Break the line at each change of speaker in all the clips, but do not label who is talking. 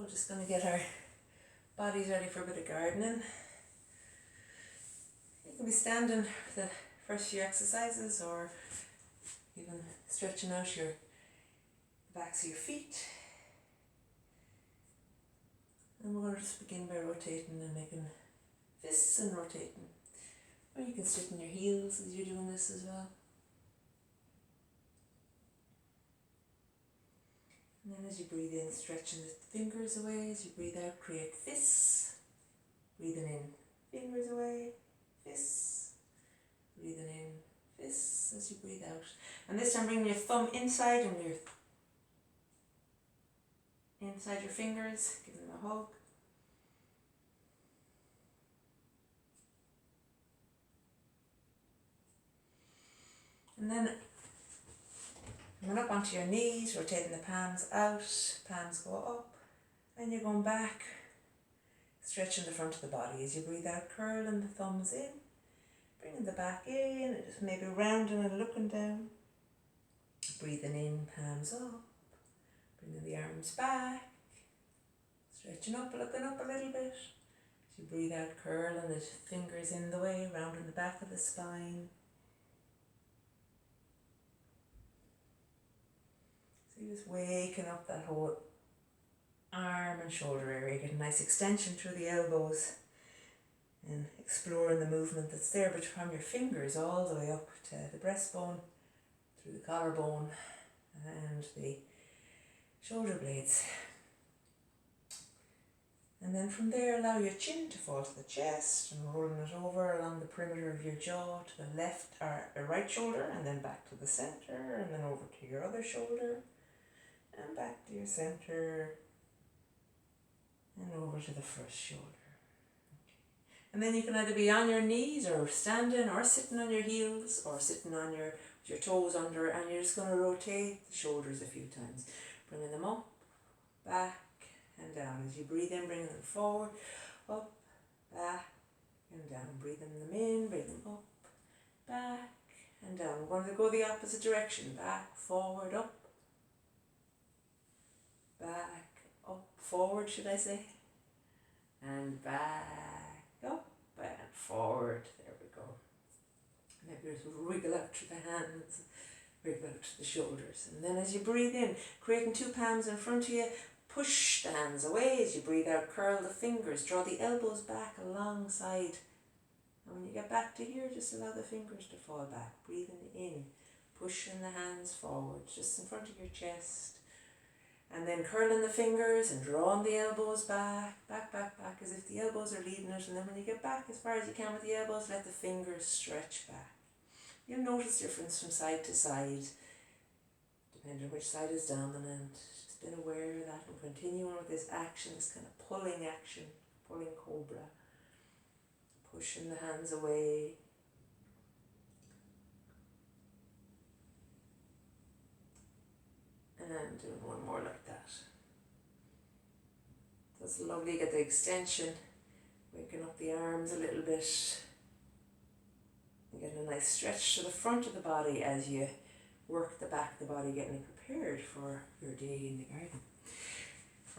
we're just going to get our bodies ready for a bit of gardening. You can be standing for the first few exercises, or even stretching out the backs of your feet. And we're going to just begin by rotating and making fists and rotating. Or you can sit on your heels as you're doing this as well. And then as you breathe in, stretching the fingers away. As you breathe out, create fists. Breathing in, fingers away, fists. Breathing in, fists as you breathe out. And this time bring your thumb inside and inside your fingers. Give them a hug. And then coming up onto your knees, rotating the palms out, palms go up, and you're going back, stretching the front of the body. As you breathe out, curling the thumbs in, bringing the back in, and just maybe rounding and looking down. Breathing in, palms up, bringing the arms back, stretching up, looking up a little bit. As you breathe out, curling the fingers in the way, rounding the back of the spine. You're just waking up that whole arm and shoulder area, get a nice extension through the elbows and exploring the movement that's there, but from your fingers all the way up to the breastbone, through the collarbone and the shoulder blades. And then from there, allow your chin to fall to the chest and rolling it over along the perimeter of your jaw to the left or the right shoulder, and then back to the center, and then over to your other shoulder. And back to your center, and over to the first shoulder. Okay. And then you can either be on your knees, or standing, or sitting on your heels, or sitting on your toes under, and you're just going to rotate the shoulders a few times, bringing them up, back, and down. As you breathe in, bringing them forward, up, back, and down. Breathing them in, bring them up, back, and down. We're going to go the opposite direction, back, forward, up, back, up, forward should I say, and back, up, and forward. There we go. Maybe just wriggle out to the hands, wriggle out to the shoulders. And then as you breathe in, creating two palms in front of you, push the hands away. As you breathe out, curl the fingers, draw the elbows back alongside. And when you get back to here, just allow the fingers to fall back. Breathing in, pushing the hands forward, just in front of your chest. And then curling the fingers and drawing the elbows back, as if the elbows are leading it. And then when you get back as far as you can with the elbows, let the fingers stretch back. You'll notice difference from side to side, depending on which side is dominant. Just been aware of that and continuing with this action, this kind of pulling action, pulling cobra. Pushing the hands away. And doing one more like that. That's lovely, get the extension, waking up the arms a little bit. And getting a nice stretch to the front of the body as you work the back of the body, getting it prepared for your day in the garden.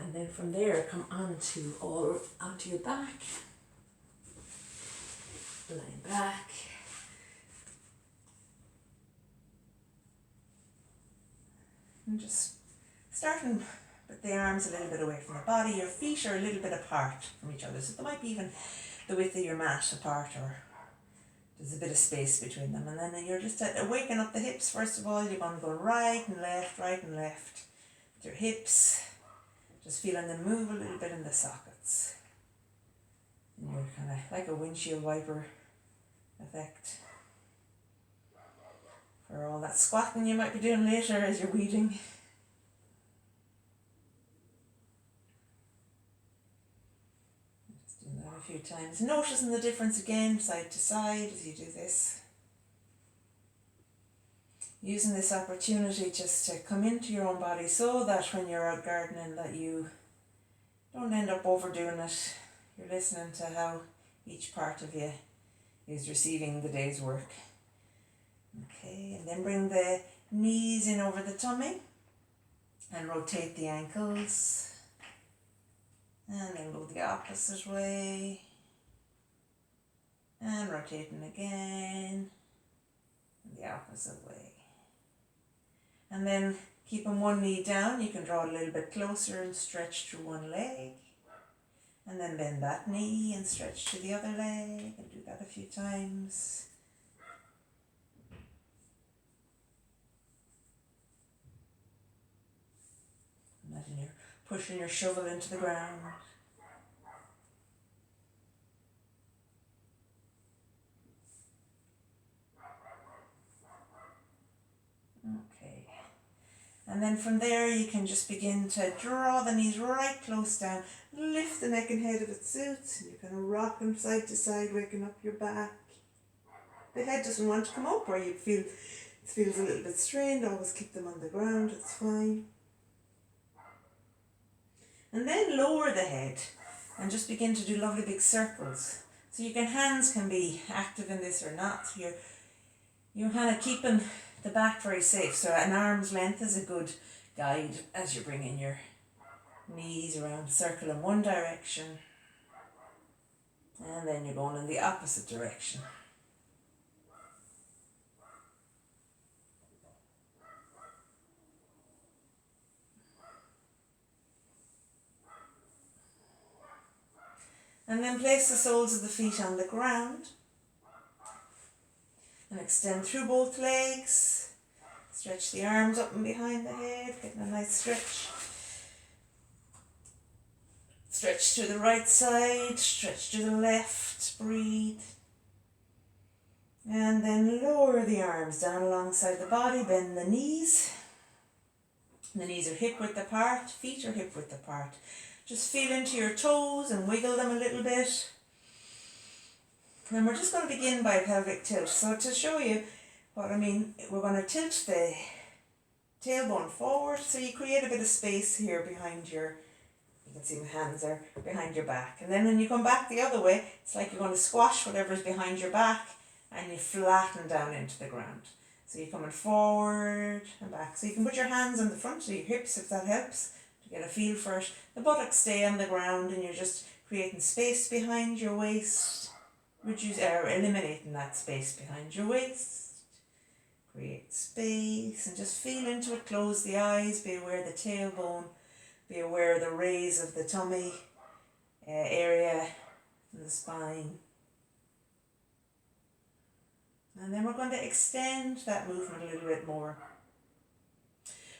And then from there, come onto your back. Lying back. And just starting with the arms a little bit away from the body. Your feet are a little bit apart from each other, so there might be even the width of your mat apart, or there's a bit of space between them. And then you're just waking up the hips first of all. You're going to go right and left with your hips. Just feeling them move a little bit in the sockets. And you're kind of like a windshield wiper effect for all that squatting you might be doing later as you're weeding. Just doing that a few times. Noticing the difference again, side to side as you do this. Using this opportunity just to come into your own body so that when you're out gardening that you don't end up overdoing it. You're listening to how each part of you is receiving the day's work. Okay, and then bring the knees in over the tummy and rotate the ankles. And then go the opposite way. And rotating again. And the opposite way. And then keeping one knee down, you can draw a little bit closer and stretch through one leg. And then bend that knee and stretch to the other leg, and do that a few times. Imagine you're pushing your shovel into the ground. Okay. And then from there you can just begin to draw the knees right close down. Lift the neck and head if it suits. And you're kind of rocking side to side, waking up your back. The head doesn't want to come up, or you feel it feels a little bit strained. Always keep them on the ground, it's fine. And then lower the head and just begin to do lovely big circles. So hands can be active in this or not. So you're kind of keeping the back very safe. So an arm's length is a good guide as you're bringing your knees around, circle in one direction, and then you're going in the opposite direction. And then place the soles of the feet on the ground and extend through both legs. Stretch the arms up and behind the head, getting a nice stretch. Stretch to the right side, stretch to the left, breathe. And then lower the arms down alongside the body, bend the knees. The knees are hip width apart, feet are hip width apart. Just feel into your toes and wiggle them a little bit. And we're just going to begin by pelvic tilt. So to show you what I mean, we're going to tilt the tailbone forward. So you create a bit of space here behind you can see my hands are behind your back. And then when you come back the other way, it's like you're going to squash whatever's behind your back and you flatten down into the ground. So you're coming forward and back. So you can put your hands on the front of your hips if that helps. Get a feel for it. The buttocks stay on the ground and you're just creating space behind your waist. Eliminating that space behind your waist. Create space and just feel into it. Close the eyes. Be aware of the tailbone. Be aware of the raise of the tummy area and the spine. And then we're going to extend that movement a little bit more.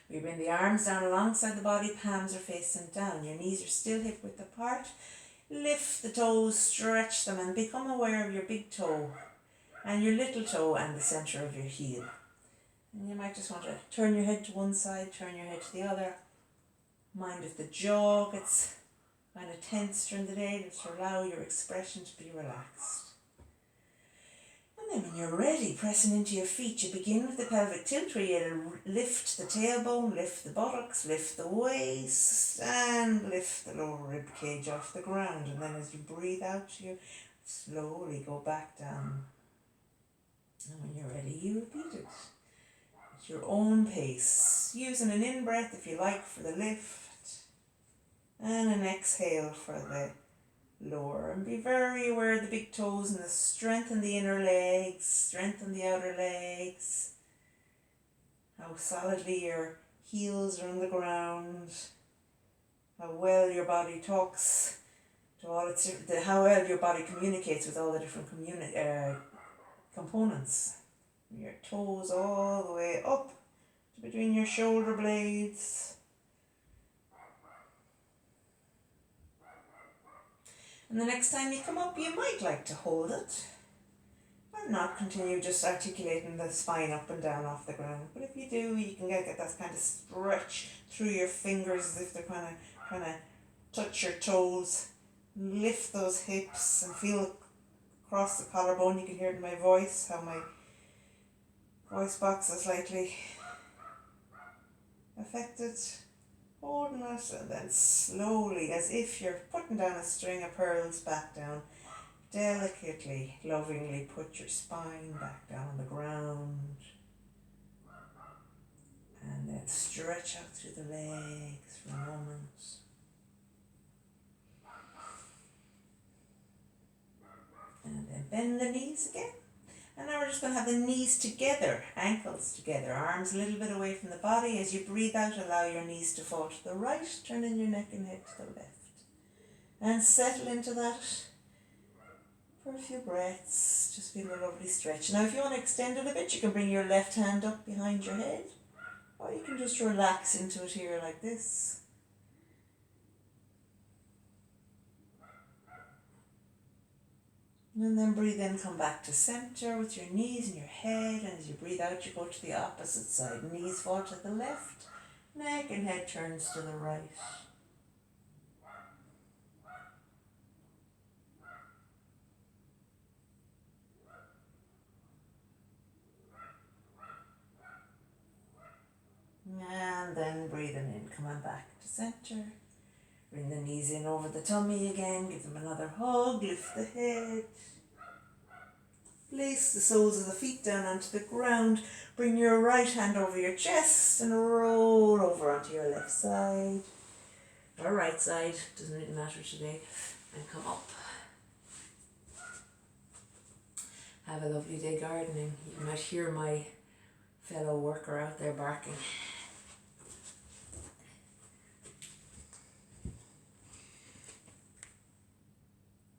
We bring the arms down alongside the body, palms are facing down. Your knees are still hip width apart. Lift the toes, stretch them, and become aware of your big toe and your little toe and the centre of your heel. And you might just want to turn your head to one side, turn your head to the other. Mind if the jaw gets kind of tense during the day, just allow your expression to be relaxed. And then when you're ready, pressing into your feet, you begin with the pelvic tilt where you lift the tailbone, lift the buttocks, lift the waist, and lift the lower rib cage off the ground. And then as you breathe out, you slowly go back down. And when you're ready, you repeat it at your own pace, using an in-breath if you like for the lift, and an exhale for the lower. And be very aware of the big toes and the strengthen the inner legs, strengthen the outer legs, how solidly your heels are on the ground, how well your body talks to all its how well your body communicates with all the different components. Your toes all the way up to between your shoulder blades. And the next time you come up, you might like to hold it. Or not continue just articulating the spine up and down off the ground. But if you do, you can get that kind of stretch through your fingers as if they're kind of touch your toes. Lift those hips and feel across the collarbone. You can hear it in my voice, how my voice box is slightly affected. Holding it and then slowly, as if you're putting down a string of pearls back down, delicately, lovingly put your spine back down on the ground. And then stretch out through the legs for a moment. And then bend the knees again. And now we're just going to have the knees together, ankles together, arms a little bit away from the body. As you breathe out, allow your knees to fall to the right, turning your neck and head to the left. And settle into that for a few breaths. Just feel a lovely stretch. Now if you want to extend it a bit, you can bring your left hand up behind your head, or you can just relax into it here like this. And then breathe in, come back to center with your knees and your head, and as you breathe out, you go to the opposite side. Knees fall to the left, neck and head turns to the right. And then breathing in, come on back to center. Bring the knees in over the tummy again, give them another hug, lift the head. Place the soles of the feet down onto the ground. Bring your right hand over your chest and roll over onto your left side. Or right side, doesn't really matter today. And come up. Have a lovely day gardening. You might hear my fellow worker out there barking.